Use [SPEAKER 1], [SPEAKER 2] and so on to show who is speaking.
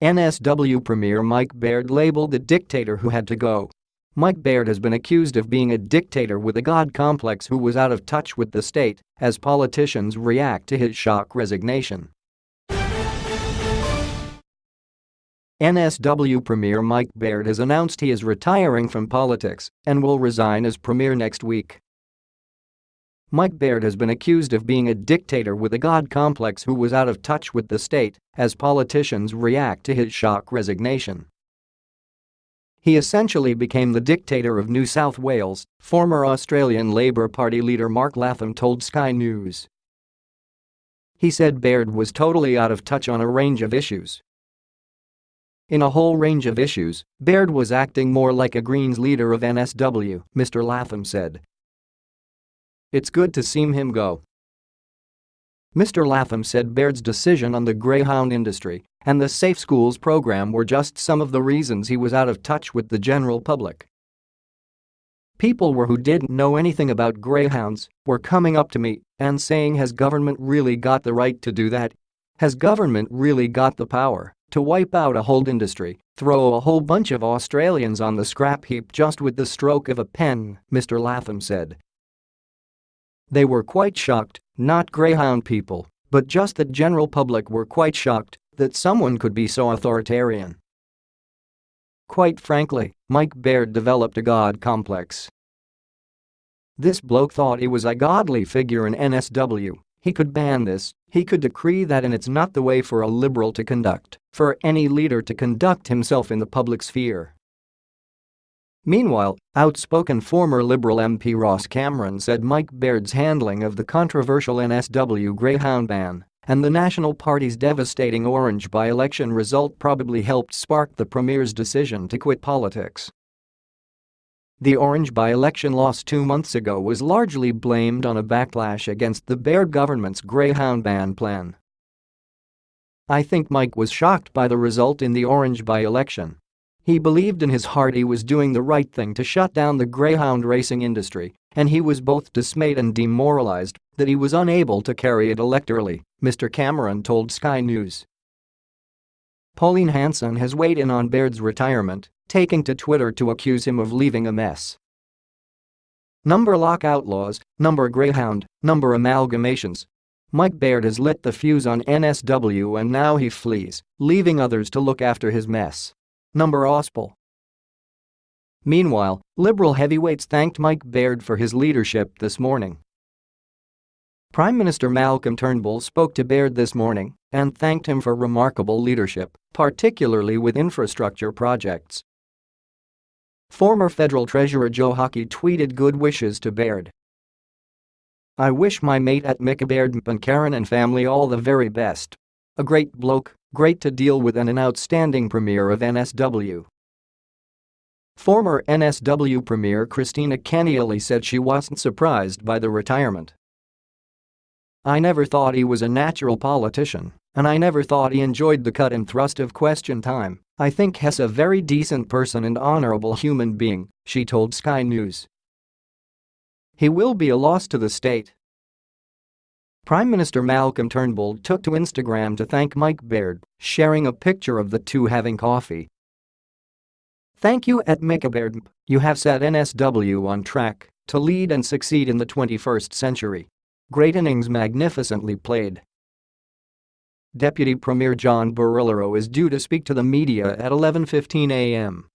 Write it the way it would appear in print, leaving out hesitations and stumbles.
[SPEAKER 1] NSW Premier Mike Baird labeled the dictator who had to go. Mike Baird has been accused of being a dictator with a god complex who was out of touch with the state as politicians react to his shock resignation. NSW Premier Mike Baird has announced he is retiring from politics and will resign as premier next week. Mike Baird has been accused of being a dictator with a god complex who was out of touch with the state as politicians react to his shock resignation. He essentially became the dictator of New South Wales, former Australian Labor Party leader Mark Latham told Sky News. He said Baird was totally out of touch on a range of issues. In a whole range of issues, Baird was acting more like a Greens leader of NSW, Mr. Latham said. It's good to see him go. Mr. Latham said Baird's decision on the Greyhound industry and the Safe Schools program were just some of the reasons he was out of touch with the general public. People who didn't know anything about Greyhounds were coming up to me and saying, has government really got the right to do that? Has government really got the power to wipe out a whole industry, throw a whole bunch of Australians on the scrap heap just with the stroke of a pen, Mr. Latham said. They were quite shocked, not Greyhound people, but just the general public were quite shocked that someone could be so authoritarian. Quite frankly, Mike Baird developed a god complex. This bloke thought he was a godly figure in NSW. He could ban this, he could decree that, and it's not the way for a liberal to conduct, for any leader to conduct himself in the public sphere. Meanwhile, outspoken former Liberal MP Ross Cameron said Mike Baird's handling of the controversial NSW Greyhound ban and the National Party's devastating Orange by-election result probably helped spark the Premier's decision to quit politics. The Orange by-election loss 2 months ago was largely blamed on a backlash against the Baird government's Greyhound ban plan. I think Mike was shocked by the result in the Orange by-election. He believed in his heart he was doing the right thing to shut down the Greyhound racing industry, and he was both dismayed and demoralized that he was unable to carry it electorally, Mr. Cameron told Sky News. Pauline Hanson has weighed in on Baird's retirement, taking to Twitter to accuse him of leaving a mess. Number lock outlaws, number Greyhound, number amalgamations. Mike Baird has lit the fuse on NSW and now he flees, leaving others to look after his mess. Number Ospel. Meanwhile, Liberal heavyweights thanked Mike Baird for his leadership this morning. Prime Minister Malcolm Turnbull spoke to Baird this morning and thanked him for remarkable leadership, particularly with infrastructure projects. Former Federal Treasurer Joe Hockey tweeted good wishes to Baird. I wish my mate at Mick Baird and Karen and family all the very best. A great bloke, great to deal with and an outstanding Premier of NSW. Former NSW Premier Christina Kenneally said she wasn't surprised by the retirement. I never thought he was a natural politician, and I never thought he enjoyed the cut and thrust of question time. I think he's a very decent person and honorable human being, she told Sky News. He will be a loss to the state. Prime Minister Malcolm Turnbull took to Instagram to thank Mike Baird, sharing a picture of the two having coffee. Thank you at Mick Baird, you have set NSW on track to lead and succeed in the 21st century. Great innings magnificently played. Deputy Premier John Barilaro is due to speak to the media at 11:15 a.m.